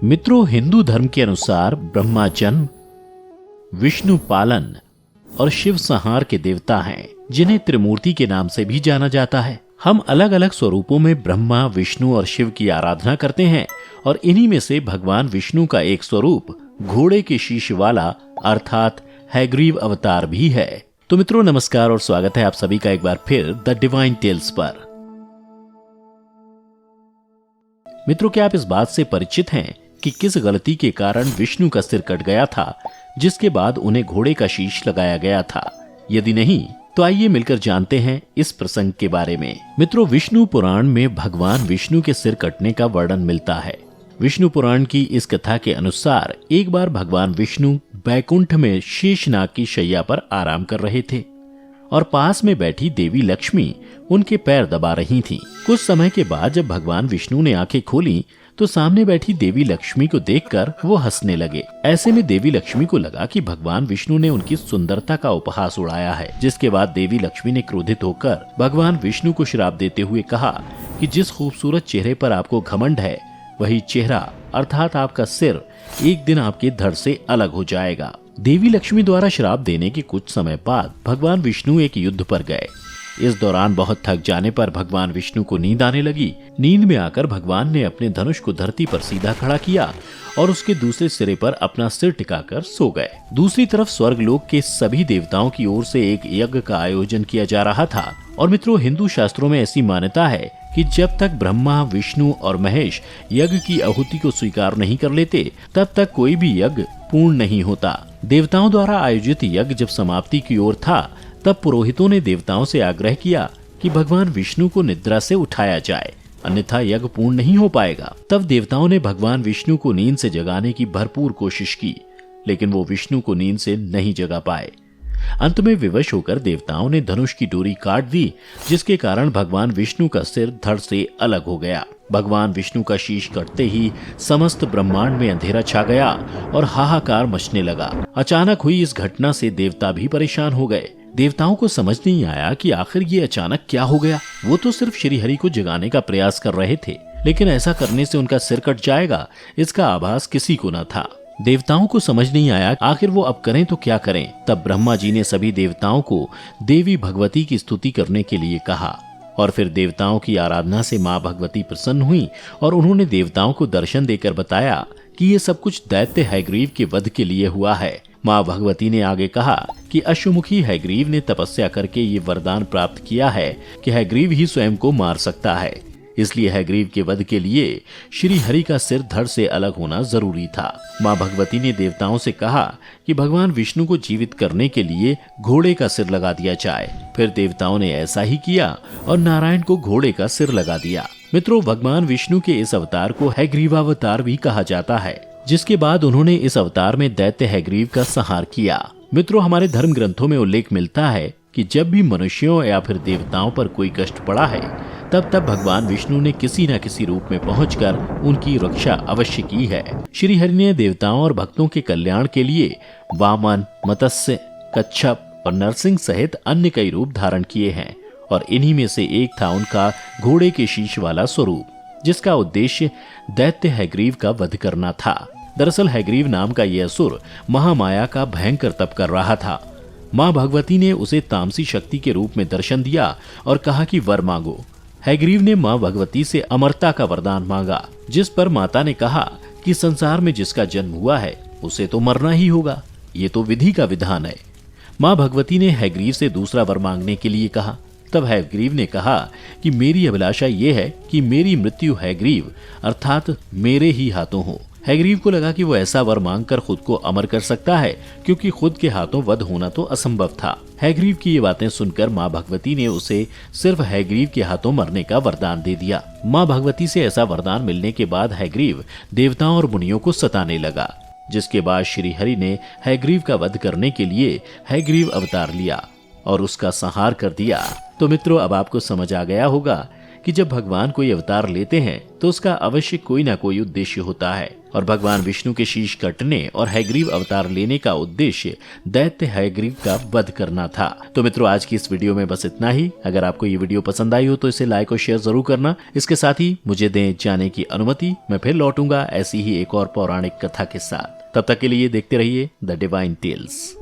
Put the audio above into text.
मित्रों, हिंदू धर्म के अनुसार ब्रह्मा जन्म, विष्णु पालन और शिव संहार के देवता हैं, जिन्हें त्रिमूर्ति के नाम से भी जाना जाता है। हम अलग अलग स्वरूपों में ब्रह्मा, विष्णु और शिव की आराधना करते हैं और इन्हीं में से भगवान विष्णु का एक स्वरूप घोड़े के शीश वाला अर्थात हैग्रीव अवतार भी है। तो मित्रों नमस्कार और स्वागत है आप सभी का एक बार फिर द डिवाइन टेल्स पर। मित्रों, क्या आप इस बात से परिचित हैं कि किस गलती के कारण विष्णु का सिर कट गया था, जिसके बाद उन्हें घोड़े का शीश लगाया गया था? यदि नहीं तो आइए मिलकर जानते हैं इस प्रसंग के बारे में। मित्रों, विष्णु पुराण में भगवान विष्णु के सिर कटने का वर्णन मिलता है। विष्णु पुराण की इस कथा के अनुसार एक बार भगवान विष्णु बैकुंठ में शेषनाग की शैया पर आराम कर रहे थे और पास में बैठी देवी लक्ष्मी उनके पैर दबा रही थीं। कुछ समय के बाद जब भगवान विष्णु ने आंखें खोली तो सामने बैठी देवी लक्ष्मी को देखकर वो हंसने लगे। ऐसे में देवी लक्ष्मी को लगा कि भगवान विष्णु ने उनकी सुंदरता का उपहास उड़ाया है, जिसके बाद देवी लक्ष्मी ने क्रोधित होकर भगवान विष्णु को श्राप देते हुए कहा कि जिस खूबसूरत चेहरे पर आपको घमंड है, वही चेहरा अर्थात आपका सिर एक दिन आपके धड़ से अलग हो जाएगा। देवी लक्ष्मी द्वारा श्राप देने के कुछ समय बाद भगवान विष्णु एक युद्ध पर गए। इस दौरान बहुत थक जाने पर भगवान विष्णु को नींद आने लगी। नींद में आकर भगवान ने अपने धनुष को धरती पर सीधा खड़ा किया और उसके दूसरे सिरे पर अपना सिर टिकाकर सो गए। दूसरी तरफ स्वर्गलोक के सभी देवताओं की ओर से एक यज्ञ का आयोजन किया जा रहा था। और मित्रों, हिंदू शास्त्रों में ऐसी मान्यता है कि जब तक ब्रह्मा, विष्णु और महेश यज्ञ की आहुति को स्वीकार नहीं कर लेते, तब तक कोई भी यज्ञ पूर्ण नहीं होता। देवताओं द्वारा आयोजित यज्ञ जब समाप्ति की ओर था, तब पुरोहितों ने देवताओं से आग्रह किया कि भगवान विष्णु को निद्रा से उठाया जाए, अन्यथा यज्ञ पूर्ण नहीं हो पाएगा। तब देवताओं ने भगवान विष्णु को नींद से जगाने की भरपूर कोशिश की, लेकिन वो विष्णु को नींद से नहीं जगा पाए। अंत में विवश होकर देवताओं ने धनुष की डोरी काट दी, जिसके कारण भगवान विष्णु का सिर धड़ से अलग हो गया। भगवान विष्णु का शीश कटते ही समस्त ब्रह्मांड में अंधेरा छा गया और हाहाकार मचने लगा। अचानक हुई इस घटना से देवता भी परेशान हो गए। देवताओं को समझ नहीं आया कि आखिर ये अचानक क्या हो गया। वो तो सिर्फ श्री हरि को जगाने का प्रयास कर रहे थे, लेकिन ऐसा करने से उनका सिर कट जाएगा, इसका आभास किसी को न था। देवताओं को समझ नहीं आया आखिर वो अब करें तो क्या करें। तब ब्रह्मा जी ने सभी देवताओं को देवी भगवती की स्तुति करने के लिए कहा और फिर देवताओं की आराधना से माँ भगवती प्रसन्न हुई और उन्होंने देवताओं को दर्शन देकर बताया कि ये सब कुछ दैत्य हैग्रीव के वध के लिए हुआ है। माँ भगवती ने आगे कहा कि अश्वमुखी हैग्रीव ने तपस्या करके ये वरदान प्राप्त किया है कि हैग्रीव ही स्वयं को मार सकता है, इसलिए हैग्रीव के वध के लिए श्री हरि का सिर धड़ से अलग होना जरूरी था। माँ भगवती ने देवताओं से कहा कि भगवान विष्णु को जीवित करने के लिए घोड़े का सिर लगा दिया जाए। फिर देवताओं ने ऐसा ही किया और नारायण को घोड़े का सिर लगा दिया। मित्रों, भगवान विष्णु के इस अवतार को हैग्रीवावतार भी कहा जाता है, जिसके बाद उन्होंने इस अवतार में दैत्य हैग्रीव का संहार किया। मित्रों, हमारे धर्म ग्रंथों में उल्लेख मिलता है कि जब भी मनुष्यों या फिर देवताओं पर कोई कष्ट पड़ा है, तब तब भगवान विष्णु ने किसी न किसी रूप में पहुंचकर उनकी रक्षा अवश्य की है। श्री हरि ने देवताओं और भक्तों के कल्याण के लिए वामन, मत्स्य, कच्छप और नरसिंह सहित अन्य कई रूप धारण किए हैं और इन्हीं में से एक था उनका घोड़े के शीश वाला स्वरूप, जिसका उद्देश्य दैत्य हैग्रीव का वध करना था। दरअसल हैग्रीव नाम का यह असुर महामाया का भयंकर तप कर रहा था। माँ भगवती ने उसे तामसी शक्ति के रूप में दर्शन दिया और कहा कि वर मांगो। हैग्रीव ने माँ भगवती से अमरता का वरदान मांगा, जिस पर माता ने कहा कि संसार में जिसका जन्म हुआ है उसे तो मरना ही होगा, ये तो विधि का विधान है। माँ भगवती ने हैग्रीव से दूसरा वर मांगने के लिए कहा। तब हैग्रीव ने कहा कि मेरी अभिलाषा ये है कि मेरी मृत्यु हैग्रीव अर्थात मेरे ही हाथों हो। हैग्रीव को लगा कि वो ऐसा वर मांगकर खुद को अमर कर सकता है, क्योंकि खुद के हाथों वध होना तो असंभव था। हैग्रीव की ये बातें सुनकर माँ भगवती ने उसे सिर्फ हैग्रीव के हाथों मरने का वरदान दे दिया। माँ भगवती से ऐसा वरदान मिलने के बाद हैग्रीव देवताओं और मुनियों को सताने लगा, जिसके बाद श्री हरि ने हैग्रीव का वध करने के लिए हैग्रीव अवतार लिया और उसका संहार कर दिया। तो मित्रों, अब आपको समझ आ गया होगा कि जब भगवान कोई अवतार लेते हैं तो उसका अवश्य कोई ना कोई उद्देश्य होता है, और भगवान विष्णु के शीश कटने और हयग्रीव अवतार लेने का उद्देश्य दैत्य हयग्रीव का वध करना था। तो मित्रों, आज की इस वीडियो में बस इतना ही। अगर आपको ये वीडियो पसंद आई हो तो इसे लाइक और शेयर जरूर करना। इसके साथ ही मुझे दें जाने की अनुमति। मैं फिर लौटूंगा ऐसी ही एक और पौराणिक कथा के साथ। तब तक के लिए देखते रहिए द डिवाइन टेल्स।